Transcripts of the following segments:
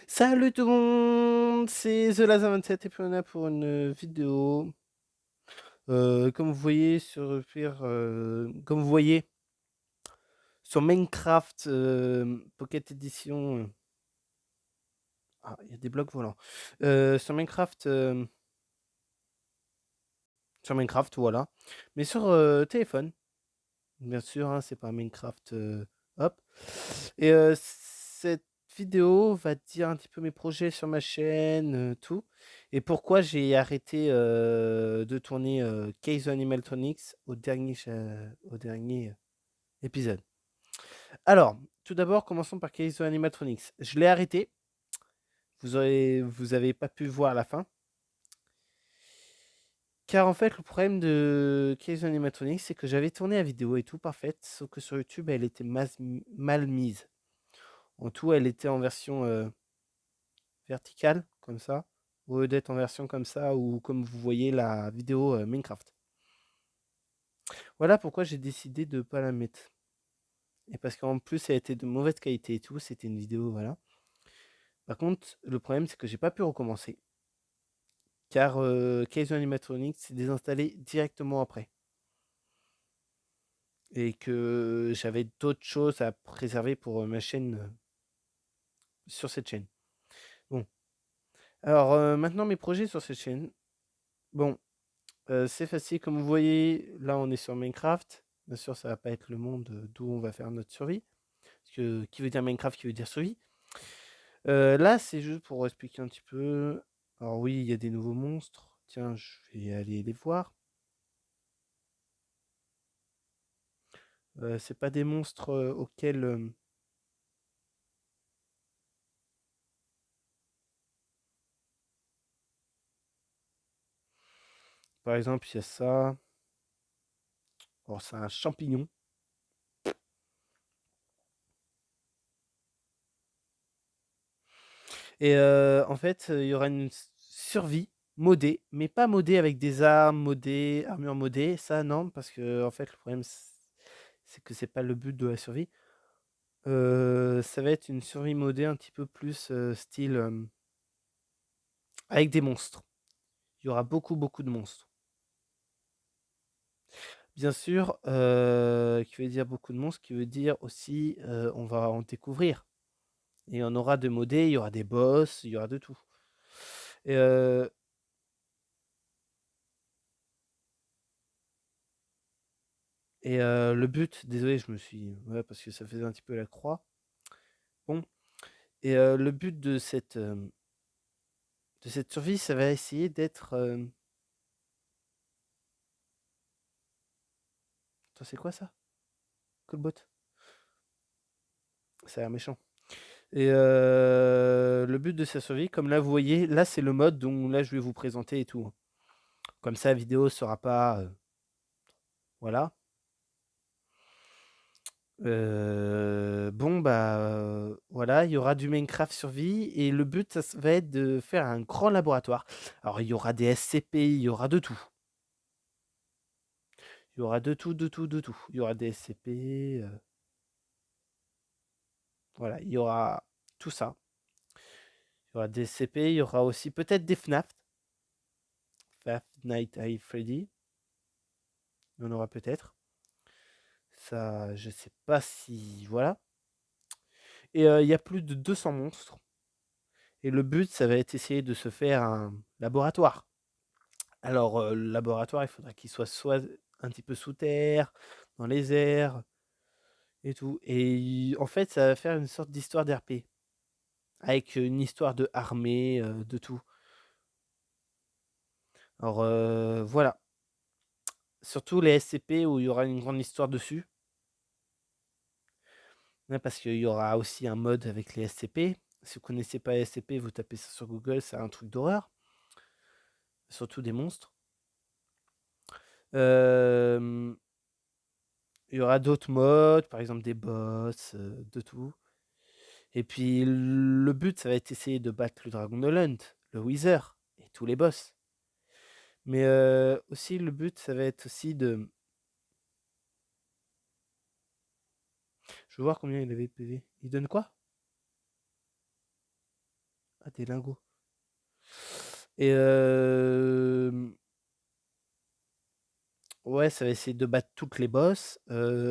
Salut tout le monde, c'est TheLaza27 et puis on est pour une vidéo. Comme vous voyez comme vous voyez sur Minecraft Pocket Edition. Ah, il y a des blocs volants. Sur Minecraft, voilà. Mais sur téléphone, bien sûr, hein, c'est pas Minecraft. Hop. Et cette vidéo va dire un petit peu mes projets sur ma chaîne, tout. Et pourquoi j'ai arrêté de tourner Case Animatronics au dernier épisode. Alors, tout d'abord, commençons par Case Animatronics. Je l'ai arrêté. Vous avez pas pu voir la fin. Car en fait, le problème de Case Animatronics, c'est que j'avais tourné la vidéo et tout parfaite, sauf que sur YouTube, elle était mal mise. En tout, elle était en version verticale, comme ça, au lieu d'être en version comme ça, ou comme vous voyez la vidéo Minecraft. Voilà pourquoi j'ai décidé de ne pas la mettre. Et parce qu'en plus, elle était de mauvaise qualité et tout, c'était une vidéo, voilà. Par contre, le problème, c'est que j'ai pas pu recommencer. Car Kaizo Animatronics s'est désinstallé directement après. Et que j'avais d'autres choses à préserver pour ma chaîne, sur cette chaîne. Bon. Alors, maintenant, mes projets sur cette chaîne. Bon, c'est facile, comme vous voyez, là on est sur Minecraft. Bien sûr, ça va pas être le monde d'où on va faire notre survie. Parce que qui veut dire Minecraft, qui veut dire survie. Là, c'est juste pour expliquer un petit peu. Alors oui, il y a des nouveaux monstres. Tiens, je vais aller les voir. C'est pas des monstres auxquels... par exemple, il y a ça. Alors, c'est un champignon. Et en fait, il y aura une survie modée, mais pas modée avec des armes modées, armures modées. Ça, non, parce que en fait, le problème, c'est que c'est pas le but de la survie. Ça va être une survie modée un petit peu plus style avec des monstres. Il y aura beaucoup de monstres. Bien sûr, qui veut dire beaucoup de monstres, qui veut dire aussi on va en découvrir. Et on aura de modés, il y aura des boss, il y aura de tout. Et le but, désolé, je me suis. Ouais, parce que ça faisait un petit peu la croix. Bon. Et le but de cette survie, ça va essayer d'être. Attends, c'est quoi ça? Colbot. Ça a l'air méchant. Et le but de sa survie, comme là vous voyez, là c'est le mode dont là je vais vous présenter et tout. Comme ça la vidéo sera pas. Voilà. Bon bah voilà, il y aura du Minecraft survie et le but ça va être de faire un grand laboratoire. Alors il y aura des SCP, il y aura de tout. Il y aura de tout, de tout, de tout. Il y aura des SCP, voilà, il y aura tout ça. Il y aura des SCP, il y aura aussi peut-être des FNAF. FNAF Night at Freddy. Il y en aura peut-être. Ça, je sais pas si. Voilà. Et il y a plus de 200 monstres. Et le but, ça va être essayer de se faire un laboratoire. Alors, le laboratoire, il faudra qu'il soit un petit peu sous terre, dans les airs, et tout. Et en fait, ça va faire une sorte d'histoire d'RP. Avec une histoire de armée, de tout. Alors, voilà. Surtout les SCP où il y aura une grande histoire dessus. Ouais, parce qu'il y aura aussi un mode avec les SCP. Si vous connaissez pas les SCP, vous tapez ça sur Google, c'est un truc d'horreur. Surtout des monstres. Il y aura d'autres modes, par exemple des boss, de tout. Et puis le but, ça va être essayer de battre le dragon de Lund, le Wither et tous les boss. Mais aussi le but, ça va être aussi de... Je veux voir combien il avait de PV. Il donne quoi? des lingots. Et ouais, ça va essayer de battre toutes les boss,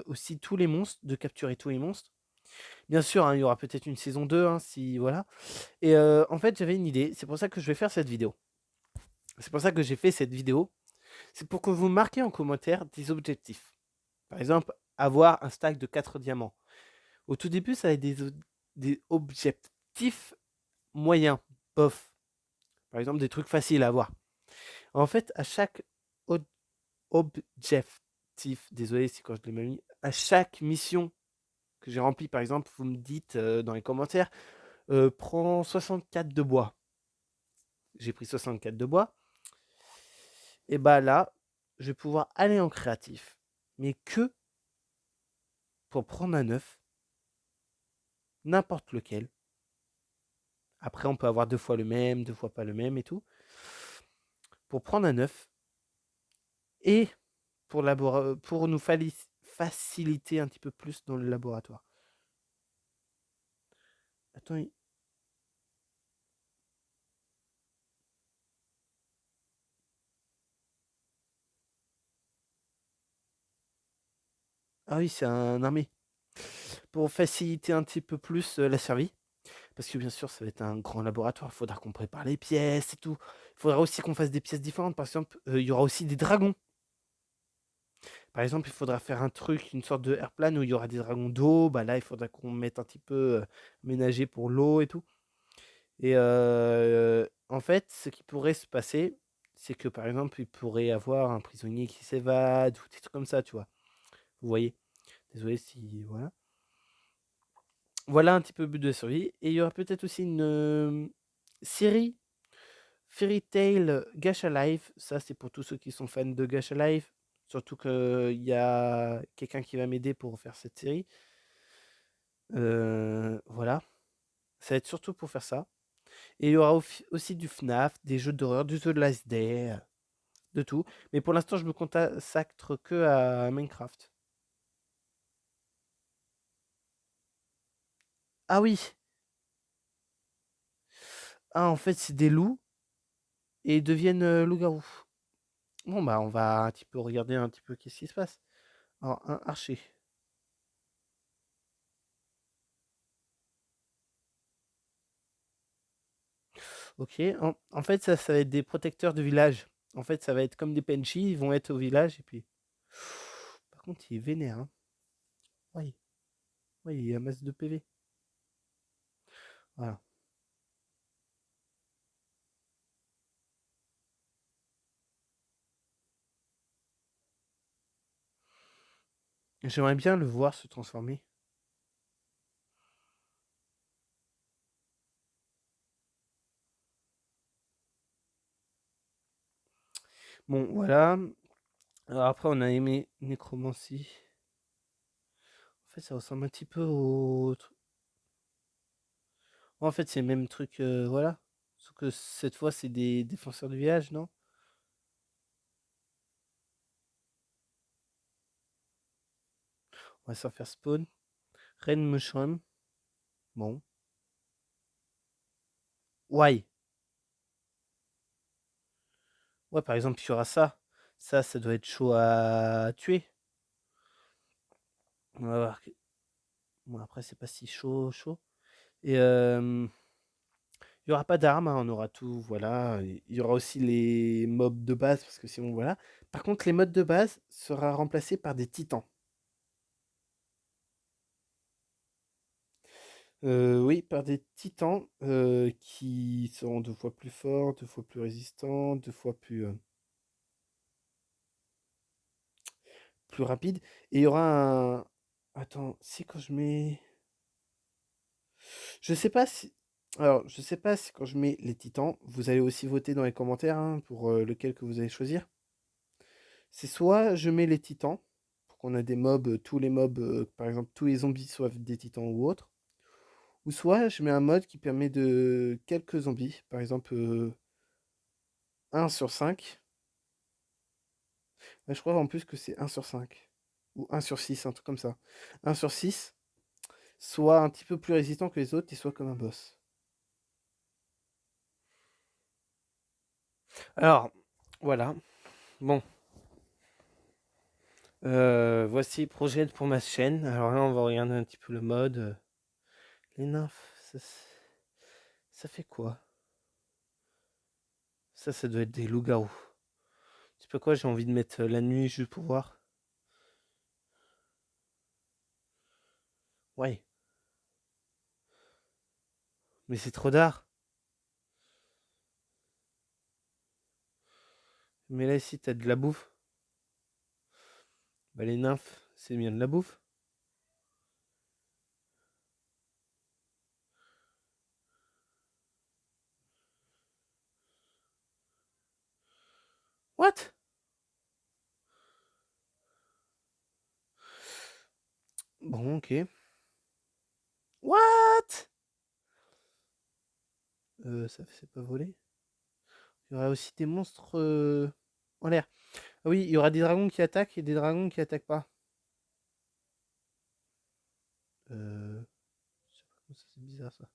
aussi tous les monstres, de capturer tous les monstres. Bien sûr, hein, il y aura peut-être une saison 2, hein, si voilà. Et en fait, j'avais une idée, c'est pour ça que je vais faire cette vidéo. C'est pour ça que j'ai fait cette vidéo. C'est pour que vous marquiez en commentaire des objectifs. Par exemple, avoir un stack de 4 diamants. Au tout début, ça va être des objectifs moyens, bof. Par exemple, des trucs faciles à avoir. En fait, à chaque objectif, désolé si quand je l'ai mal mis, à chaque mission que j'ai remplie, par exemple, vous me dites dans les commentaires, prends 64 de bois. J'ai pris 64 de bois. Et bah là, je vais pouvoir aller en créatif, mais que pour prendre un œuf, n'importe lequel. Après, on peut avoir 2 fois le même, 2 fois pas le même et tout. Pour prendre un œuf et pour nous faciliter un petit peu plus dans le laboratoire. Attends. Ah oui, c'est un armée. Pour faciliter un petit peu plus la survie. Parce que bien sûr, ça va être un grand laboratoire. Il faudra qu'on prépare les pièces et tout. Il faudra aussi qu'on fasse des pièces différentes. Par exemple, il y aura aussi des dragons. Par exemple, il faudra faire un truc, une sorte de airplane où il y aura des dragons d'eau. Bah là, il faudra qu'on mette un petit peu ménager pour l'eau et tout. Et en fait, ce qui pourrait se passer, c'est que par exemple, il pourrait y avoir un prisonnier qui s'évade ou des trucs comme ça, tu vois. Vous voyez? Désolé si. Voilà. Voilà un petit peu le but de la survie. Et il y aura peut-être aussi une série Fairy Tail Gacha Life. Ça, c'est pour tous ceux qui sont fans de Gacha Life. Surtout qu'il y a quelqu'un qui va m'aider pour faire cette série. Voilà. Ça va être surtout pour faire ça. Et il y aura aussi du FNAF, des jeux d'horreur, du The Last Day, de tout. Mais pour l'instant, je me consacre que à Minecraft. Ah oui. Ah, en fait, c'est des loups et ils deviennent loups-garous. Bon, bah, on va un petit peu regarder un petit peu qu'est-ce qui se passe. Alors, un archer. Ok. En fait, ça va être des protecteurs de village. En fait, ça va être comme des penchis. Ils vont être au village et puis. Par contre, il est vénère. Hein. Oui. Oui, il y a masse de PV. Voilà. J'aimerais bien le voir se transformer. Bon, voilà. Alors après, on a aimé Nécromancie. En fait, ça ressemble un petit peu au. En fait, c'est le même truc, voilà. Sauf que cette fois, c'est des défenseurs du village, non? On va s'en faire spawn. Rain Mushroom. Bon. Why? Ouais, par exemple, il y aura ça. Ça doit être chaud à tuer. On va voir. Bon, après, c'est pas si chaud. Et il y aura pas d'armes, hein, on aura tout, voilà. Il y aura aussi les mobs de base, parce que sinon, voilà. Par contre, les modes de base sera remplacés par des titans. Oui, par des titans qui seront 2 fois plus forts, 2 fois plus résistants, 2 fois plus rapides. Et il y aura un. Attends, si quand je mets. Je sais pas si. Alors, je sais pas si quand je mets les titans, vous allez aussi voter dans les commentaires hein, pour lequel que vous allez choisir. C'est soit je mets les titans, pour qu'on a des mobs, tous les mobs, par exemple tous les zombies soient des titans ou autres. Ou soit je mets un mode qui permet de quelques zombies, par exemple 1/5. Ouais, je crois en plus que c'est 1/5. Ou 1/6, un truc comme ça. 1/6, soit un petit peu plus résistant que les autres et soit comme un boss. Alors, voilà. Bon. Voici projet pour ma chaîne. Alors là, on va regarder un petit peu le mode. Les nymphes, ça fait quoi? Ça doit être des loups-garous. Tu sais pas quoi, j'ai envie de mettre la nuit juste pour voir. Ouais, mais c'est trop tard. Mais là, ici, t'as de la bouffe. Bah, les nymphes, c'est bien de la bouffe. What? Bon, ok. What? Ça c'est pas volé. Il y aura aussi des monstres en l'air. Ah oui, il y aura des dragons qui attaquent et des dragons qui attaquent pas. Je sais pas comment ça, c'est bizarre ça.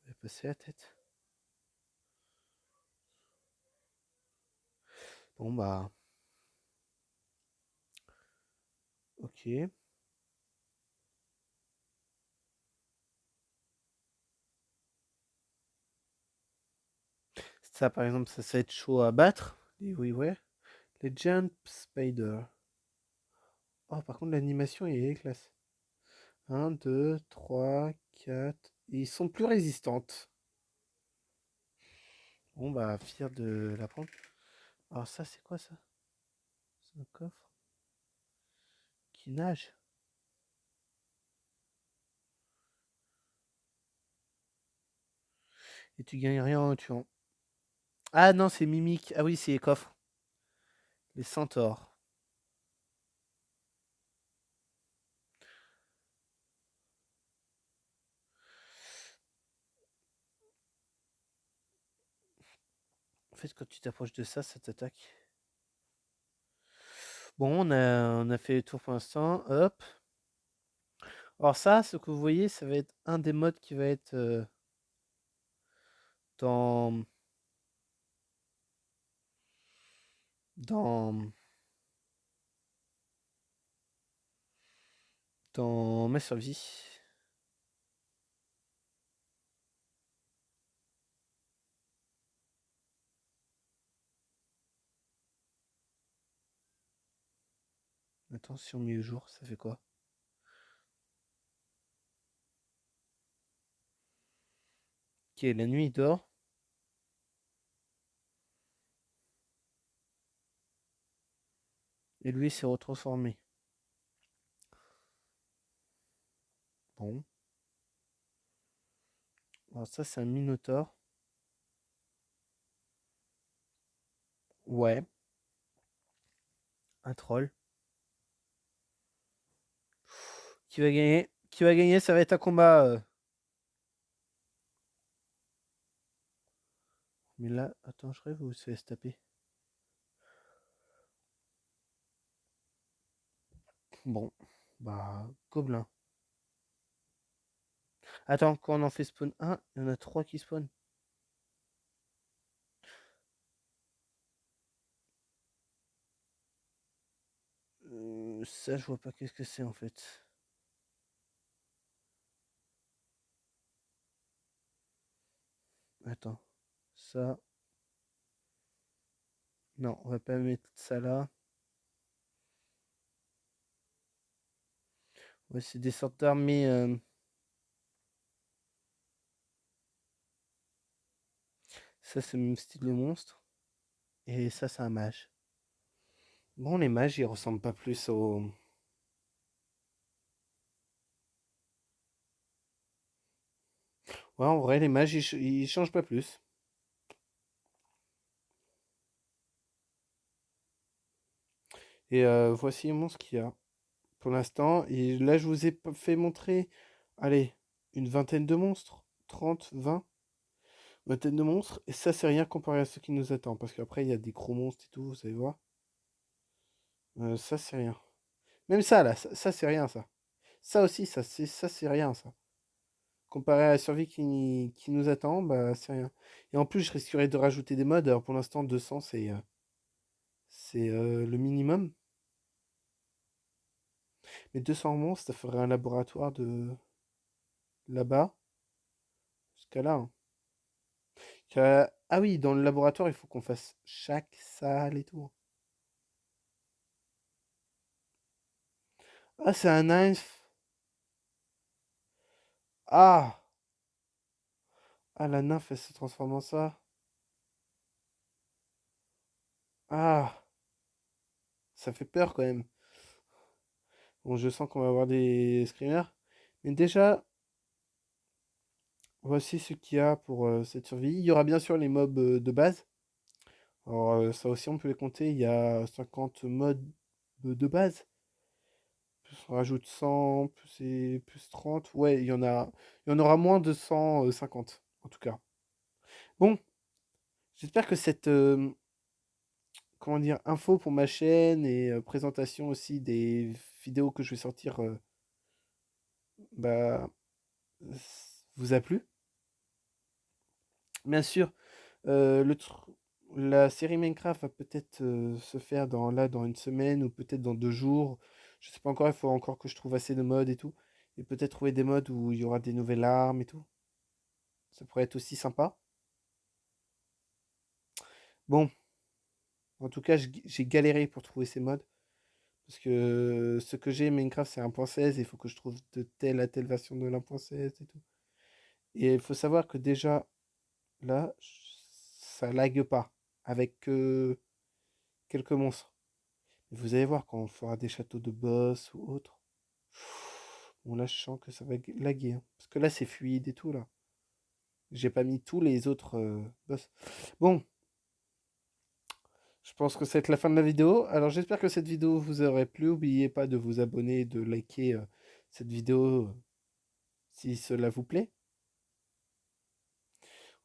On va passer la tête. Bon bah, ok. Ça par exemple, ça va être chaud à battre. Et oui, ouais. Les Jump Spider. Oh, par contre, l'animation est classe. 1, 2, 3, 4. Ils sont plus résistantes. Bon, bah, fier de la prendre. Alors, ça, c'est quoi ça? C'est un coffre qui nage. Et tu gagnes rien en tuant. Ah non, c'est Mimique. Ah oui, c'est les coffres. Les centaures. En fait, quand tu t'approches de ça, ça t'attaque. Bon, on a fait le tour pour l'instant. Hop. Alors ça, ce que vous voyez, ça va être un des modes qui va être dans... dans... dans ma survie. Attention, mis au jour, ça fait quoi? Ok, la nuit, il dort. Et lui s'est retransformé. Bon. Alors ça, c'est un minotaure. Ouais. Un troll. Qui va gagner? Qui va gagner? Ça va être un combat. Mais là, attends, je rêve ou se laisse taper? Bon. Bah, gobelin. Attends, quand on en fait spawn un, il y en a 3 qui spawnent. Ça, je vois pas qu'est-ce que c'est en fait. Attends. Ça. Non, on va pas mettre ça là. Ouais, c'est des sortes d'armées. Ça, c'est le même style de monstre. Et ça, c'est un mage. Bon, les mages, ils ressemblent pas plus aux. Ouais, en vrai, les mages, ils changent pas plus. Et voici les monstres qu'il y a pour l'instant. Et là, je vous ai fait montrer, allez, une vingtaine de monstres. 30, 20, vingtaine de monstres. Et ça, c'est rien comparé à ce qui nous attend. Parce qu'après, il y a des gros monstres et tout, vous allez voir. Ça, c'est rien. Même ça, là, ça c'est rien, ça. Ça aussi, ça c'est rien, ça. Comparé à la survie qui nous attend, bah c'est rien. Et en plus, je risquerais de rajouter des mods. Alors pour l'instant, 200, c'est le minimum. Mais 200 monstres, ça ferait un laboratoire de là-bas jusqu'à là, hein. Ah oui, dans le laboratoire, il faut qu'on fasse chaque salle et tout. Ah, c'est un nymphe. Ah! Ah, la nymphe, elle se transforme en ça. Ah! Ça fait peur quand même. Bon, je sens qu'on va avoir des screamers. Mais déjà, voici ce qu'il y a pour cette survie. Il y aura bien sûr les mobs de base. Alors, ça aussi, on peut les compter. Il y a 50 modes de base. Plus on rajoute 100, plus 30. Ouais, il y en aura moins de 150, en tout cas. Bon, j'espère que cette comment dire, info pour ma chaîne et présentation aussi des vidéos que je vais sortir bah, vous a plu. Bien sûr, la série Minecraft va peut-être se faire dans une semaine ou peut-être dans 2 jours. Je sais pas encore, il faut encore que je trouve assez de modes et tout. Et peut-être trouver des modes où il y aura des nouvelles armes et tout. Ça pourrait être aussi sympa. Bon, en tout cas, j'ai galéré pour trouver ces modes. Parce que ce que j'ai, Minecraft, c'est 1.16. Il faut que je trouve de telle à telle version de l'1.16 et tout. Et il faut savoir que déjà, là, ça lag pas. Avec quelques monstres. Vous allez voir quand on fera des châteaux de boss ou autre. Bon là je sens que ça va laguer, hein. Parce que là c'est fluide et tout là. J'ai pas mis tous les autres boss. Bon, je pense que c'est la fin de la vidéo. Alors j'espère que cette vidéo vous aurait plu. N'oubliez pas de vous abonner et de liker cette vidéo si cela vous plaît.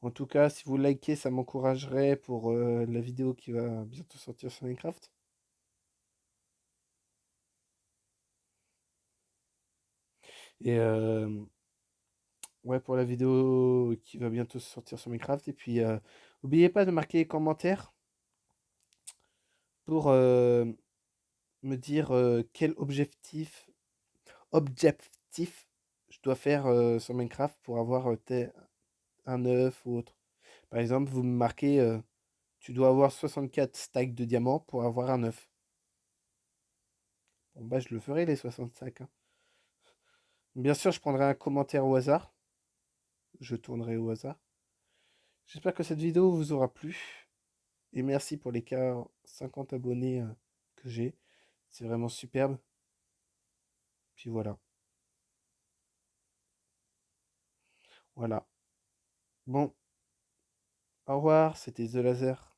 En tout cas, si vous likez, ça m'encouragerait pour la vidéo qui va bientôt sortir sur Minecraft. Et ouais, pour la vidéo qui va bientôt sortir sur Minecraft. Et puis, n'oubliez pas de marquer les commentaires pour me dire quel objectif je dois faire sur Minecraft pour avoir un œuf ou autre. Par exemple, vous me marquez, tu dois avoir 64 stacks de diamants pour avoir un œuf. Bon, bah, je le ferai les 65, hein. Bien sûr, je prendrai un commentaire au hasard. Je tournerai au hasard. J'espère que cette vidéo vous aura plu. Et merci pour les 50 abonnés que j'ai. C'est vraiment superbe. Puis voilà. Voilà. Bon, au revoir, c'était The Laser.